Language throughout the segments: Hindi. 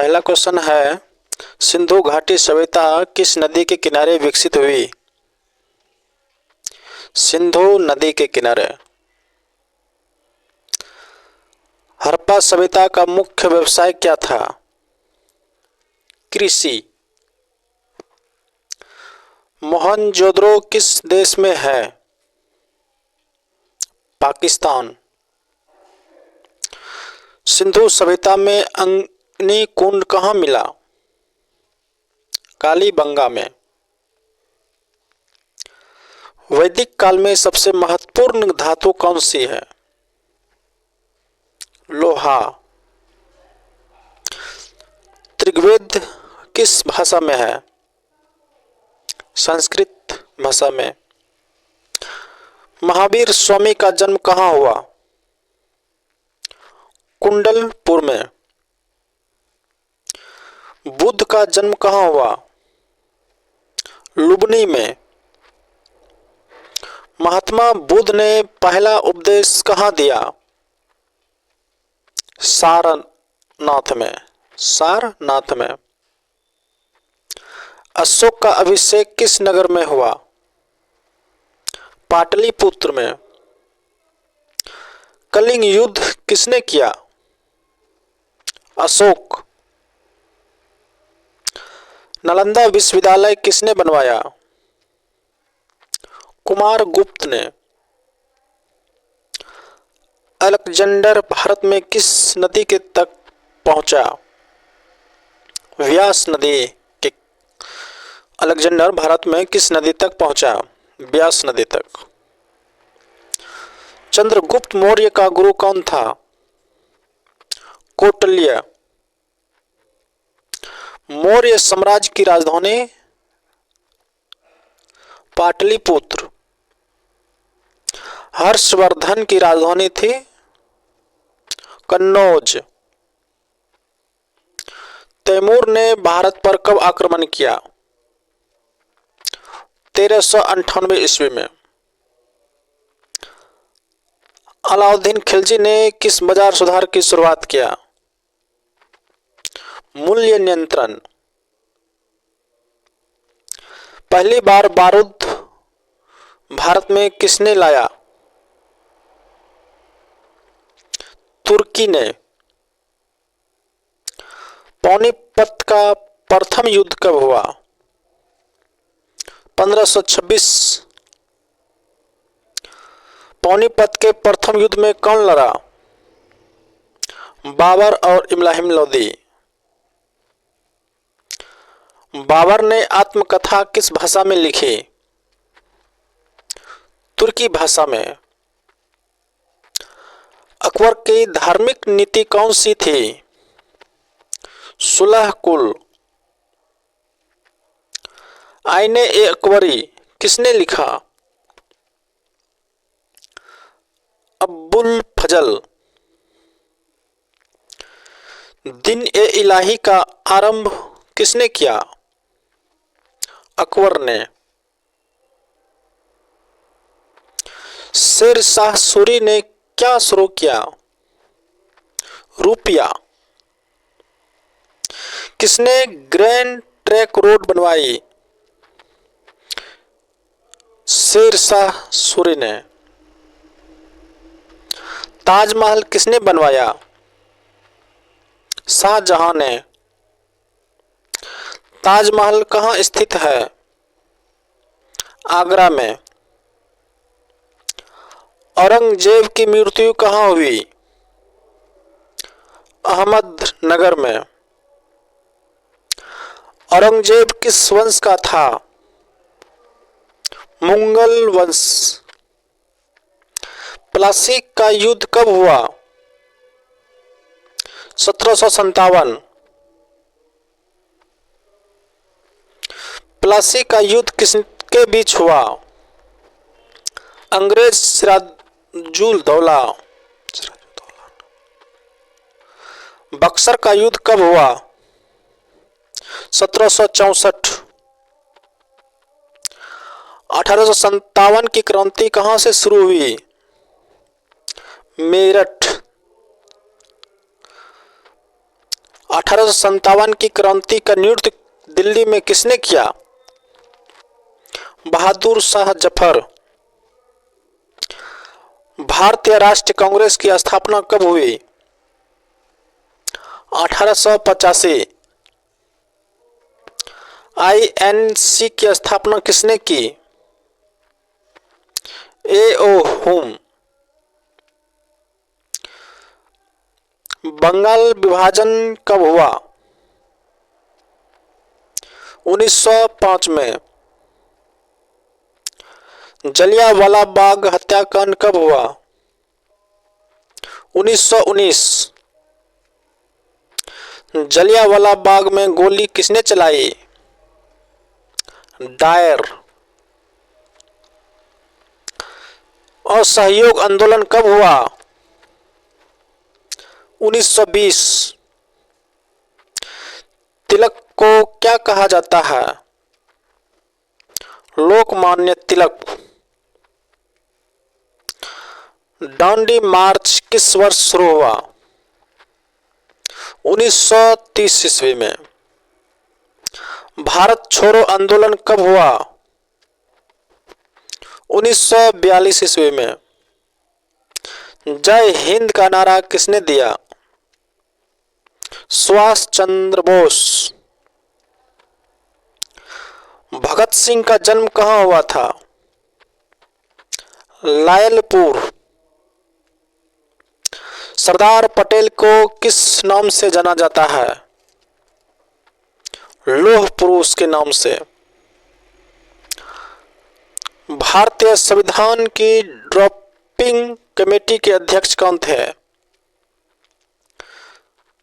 पहला क्वेश्चन है, सिंधु घाटी सभ्यता किस नदी के किनारे विकसित हुई? सिंधु नदी के किनारे। हड़प्पा सभ्यता का मुख्य व्यवसाय क्या था? कृषि। मोहनजोदड़ो किस देश में है? पाकिस्तान। सिंधु सभ्यता में अग्निकुंड कहाँ मिला? कालीबंगा में। वैदिक काल में सबसे महत्वपूर्ण धातु कौन सी है? लोहा। ऋग्वेद किस भाषा में है? संस्कृत भाषा में। महावीर स्वामी का जन्म कहाँ हुआ? कुंडलपुर में। बुद्ध का जन्म कहाँ हुआ? लुबनी में। महात्मा बुद्ध ने पहला उपदेश कहाँ दिया? सारनाथ में। सारनाथ में। अशोक का अभिषेक किस नगर में हुआ? पाटलिपुत्र में। कलिंग युद्ध किसने किया? अशोक। नालंदा विश्वविद्यालय किसने बनवाया? कुमार गुप्त ने। अलेक्जेंडर भारत में किस नदी के तक पहुंचा? व्यास नदी के। अलेक्जेंडर भारत में किस नदी तक पहुंचा? व्यास नदी तक। चंद्रगुप्त मौर्य का गुरु कौन था? कौटिल्य। मौर्य साम्राज्य की राजधानी पाटलिपुत्र। हर्षवर्धन की राजधानी थी कन्नौज। तैमूर ने भारत पर कब आक्रमण किया? 1398 ईस्वी में। अलाउद्दीन खिलजी ने किस बाजार सुधार की शुरुआत किया? मूल्य नियंत्रण। पहली बार बारूद भारत में किसने लाया? तुर्की ने। पानीपत का प्रथम युद्ध कब हुआ? 1526। पानीपत के प्रथम युद्ध में कौन लड़ा? बाबर और इब्राहिम लोदी। बाबर ने आत्मकथा किस भाषा में लिखी? तुर्की भाषा में। अकबर की धार्मिक नीति कौन सी थी? सुलह कुल। आईने ए अकबरी किसने लिखा? अब्बुल फजल। दिन ए इलाही का आरंभ किसने किया? अकबर ने। शेर शाह सूरी ने क्या शुरू किया? रुपया। किसने ग्रैंड ट्रंक रोड बनवाई? शेर शाह सूरी ने। ताजमहल किसने बनवाया? शाहजहां ने। ताजमहल कहाँ स्थित है? आगरा में। औरंगजेब की मृत्यु कहाँ हुई? अहमदनगर में। औरंगजेब किस वंश का था? मुगल वंश। प्लासी का युद्ध कब हुआ? 1757। प्लासी का युद्ध किसके बीच हुआ? अंग्रेज सिराजुद्दौला। बक्सर का युद्ध कब हुआ? 1764। 1857 की क्रांति कहां से शुरू हुई? मेरठ। 1857 की क्रांति का नेतृत्व दिल्ली में किसने किया? बहादुर शाह जफर। भारतीय राष्ट्रीय कांग्रेस की स्थापना कब हुई? 1885। आईएनसी की स्थापना किसने की? ए.ओ. हुम। बंगाल विभाजन कब हुआ? 1905 में। जलियांवाला बाग हत्याकांड कब हुआ? 1919। जलियांवाला बाग में गोली किसने चलाई? डायर। असहयोग आंदोलन कब हुआ? 1920। तिलक को क्या कहा जाता है? लोकमान्य तिलक। दांडी मार्च किस वर्ष शुरू हुआ? 1930 ईस्वी में। भारत छोड़ो आंदोलन कब हुआ? 1942 ईस्वी में। जय हिंद का नारा किसने दिया? सुभाष चंद्र बोस। भगत सिंह का जन्म कहाँ हुआ था? लायलपुर। सरदार पटेल को किस नाम से जाना जाता है? लौह पुरुष के नाम से। भारतीय संविधान की ड्राफ्टिंग कमेटी के अध्यक्ष कौन थे?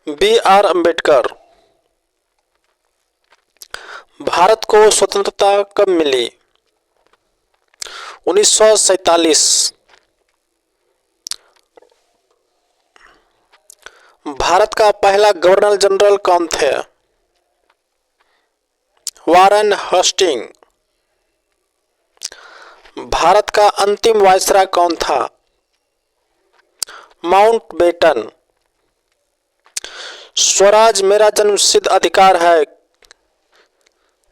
बी.आर. अम्बेडकर। भारत को स्वतंत्रता कब मिली? 1947। भारत का पहला गवर्नर जनरल कौन थे? Warren Hasting. भारत का अंतिम वायसराय कौन था? माउंटबेटन। स्वराज मेरा जन्मसिद्ध अधिकार है,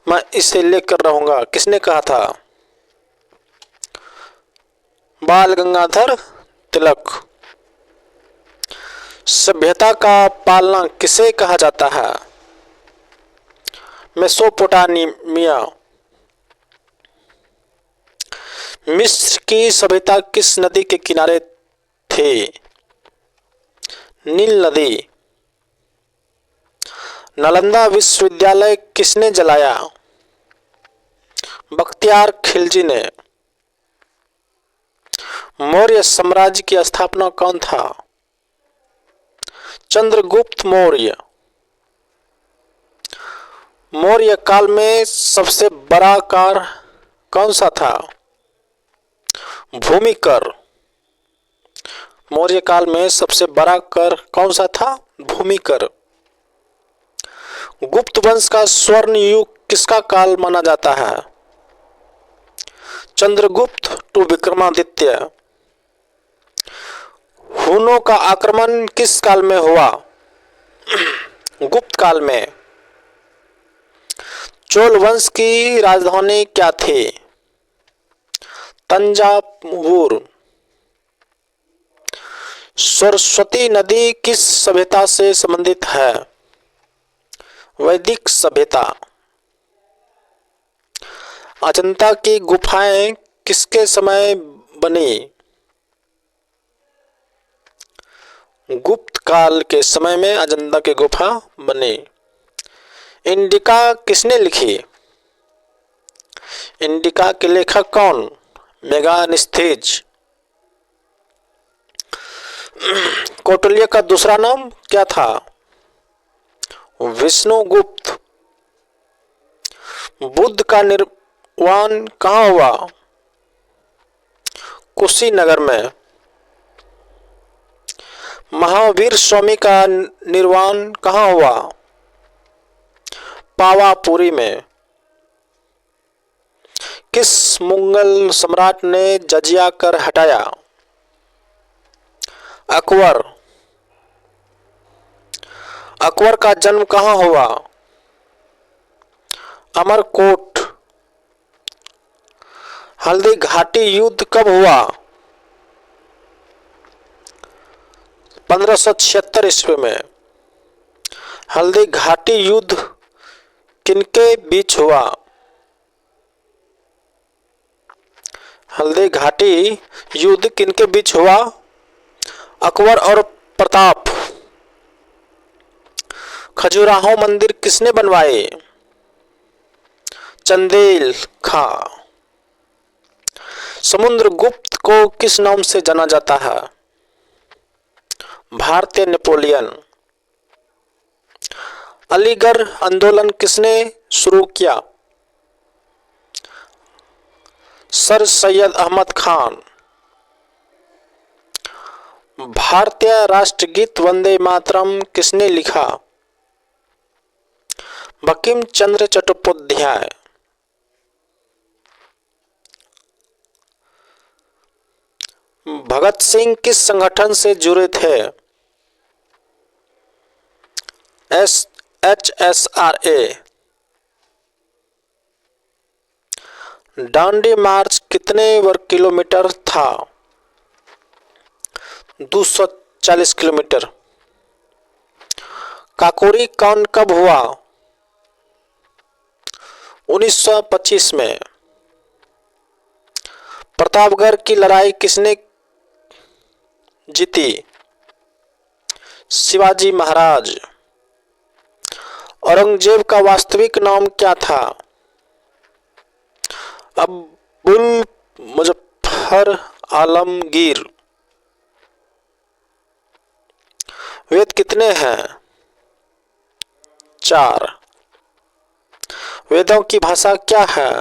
मैं इसे लेकर रहूंगा, किसने कहा था? बाल गंगाधर तिलक। सभ्यता का पालना किसे कहा जाता है? मेसोपोटामिया। मिस्र की सभ्यता किस नदी के किनारे थी? नील नदी। नालंदा विश्वविद्यालय किसने जलाया? बख्तियार खिलजी ने। मौर्य साम्राज्य की स्थापना कौन था? चंद्रगुप्त मौर्य। मौर्य काल में सबसे बड़ा कर कौन सा था? भूमि कर। मौर्य काल में सबसे बड़ा कर कौन सा था? भूमि कर। गुप्त वंश का स्वर्ण युग किसका काल माना जाता है? चंद्रगुप्त टू विक्रमादित्य। हुनों का आक्रमण किस काल में हुआ? गुप्त काल में। चोल वंश की राजधानी क्या थी? तंजावुर। सरस्वती नदी किस सभ्यता से संबंधित है? वैदिक सभ्यता। अजंता की गुफाएं किसके समय बनी? गुप्त काल के समय में अजंता की गुफा बनी। इंडिका किसने लिखी? इंडिका के लेखक कौन? मेगास्थनीज। कौटिल्य का दूसरा नाम क्या था? विष्णुगुप्त। बुद्ध का निर्वाण कहाँ हुआ? कुशीनगर में। महावीर स्वामी का निर्वाण कहाँ हुआ? पावापुरी में। किस मुगल सम्राट ने जजिया कर हटाया? अकबर। अकबर का जन्म कहाँ हुआ? अमरकोट। हल्दी घाटी युद्ध कब हुआ? 1576 ईस्वी में। हल्दी घाटी युद्ध किनके बीच हुआ? हल्दी घाटी युद्ध किनके बीच हुआ? अकबर और प्रताप। खजुराहो मंदिर किसने बनवाए? चंदेल खां। समुद्रगुप्त को किस नाम से जाना जाता है? भारतीय नेपोलियन। अलीगढ़ आंदोलन किसने शुरू किया? सर सैयद अहमद खान। भारतीय राष्ट्रगीत वंदे मातरम किसने लिखा? बंकिम चंद्र चट्टोपाध्याय। भगत सिंह किस संगठन से जुड़े थे? HSRA। दांडी मार्च कितने वर्ग किलोमीटर था? 240 किलोमीटर। काकोरी कांड कब हुआ? 1925 में। प्रतापगढ़ की लड़ाई किसने जीती? शिवाजी महाराज। औरंगजेब का वास्तविक नाम क्या था? अब्दुल मुजफ्फर आलमगीर। वेद कितने हैं? 4। वेदों की भाषा क्या है?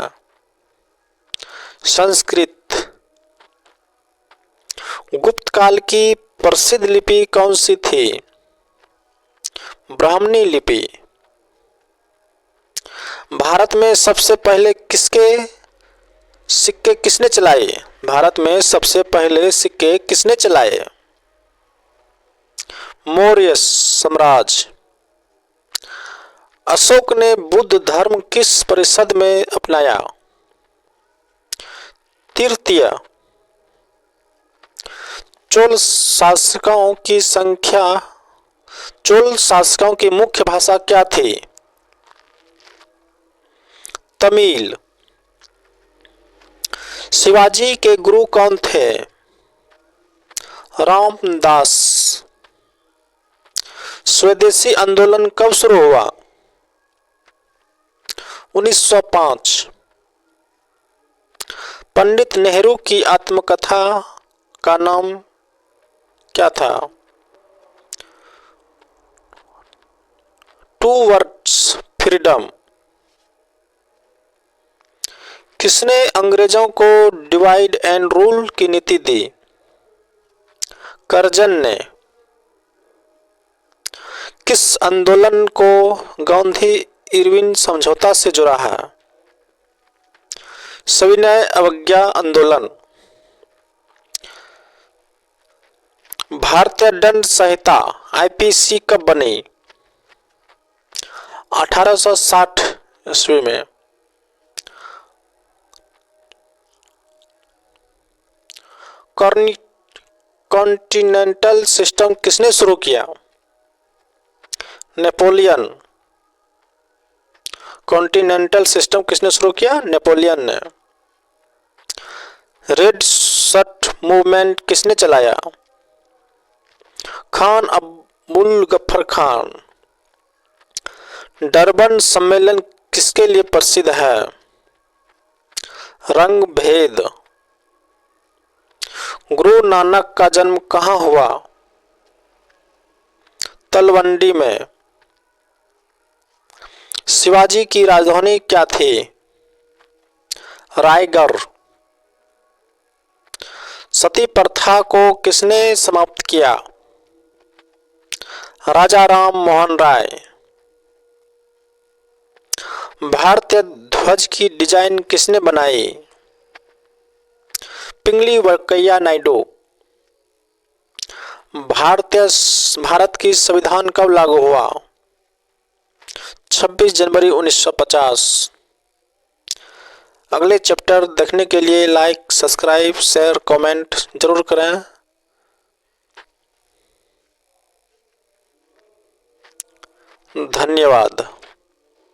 संस्कृत। गुप्त काल की प्रसिद्ध लिपि कौन सी थी? ब्राह्मणी लिपि। भारत में सबसे पहले सिक्के किसने चलाए? भारत में सबसे पहले सिक्के किसने चलाए? मौर्य साम्राज्य। अशोक ने बुद्ध धर्म किस परिषद में अपनाया? तृतीय। चोल शासकों की मुख्य भाषा क्या थी? तमिल। शिवाजी के गुरु कौन थे? रामदास। स्वदेशी आंदोलन कब शुरू हुआ? 1905। पंडित नेहरू की आत्मकथा का नाम क्या था? 2 वर्ड्स फ्रीडम। किसने अंग्रेजों को डिवाइड एंड रूल की नीति दी? कर्जन ने। किस आंदोलन को गांधी इरविन समझौता से जुड़ा है? सविनय अवज्ञा आंदोलन। भारतीय दंड संहिता IPC कब बनी? 1860 ईस्वी में। कॉन्टिनेंटल सिस्टम किसने शुरू किया? नेपोलियन। कॉन्टिनेंटल सिस्टम किसने शुरू किया? नेपोलियन ने। रेड शर्ट मूवमेंट किसने चलाया? खान अब्दुल गफ्फार खान। डरबन सम्मेलन किसके लिए प्रसिद्ध है? रंग भेद। गुरु नानक का जन्म कहाँ हुआ? तलवंडी में। शिवाजी की राजधानी क्या थी? रायगढ़। सती प्रथा को किसने समाप्त किया? राजा राम मोहन राय। भारतीय ध्वज की डिजाइन किसने बनाई? पिंगली वेंकैया नायडू। भारत की संविधान कब लागू हुआ? 26 जनवरी 1950। अगले चैप्टर देखने के लिए लाइक, सब्सक्राइब, शेयर, कमेंट जरूर करें। धन्यवाद।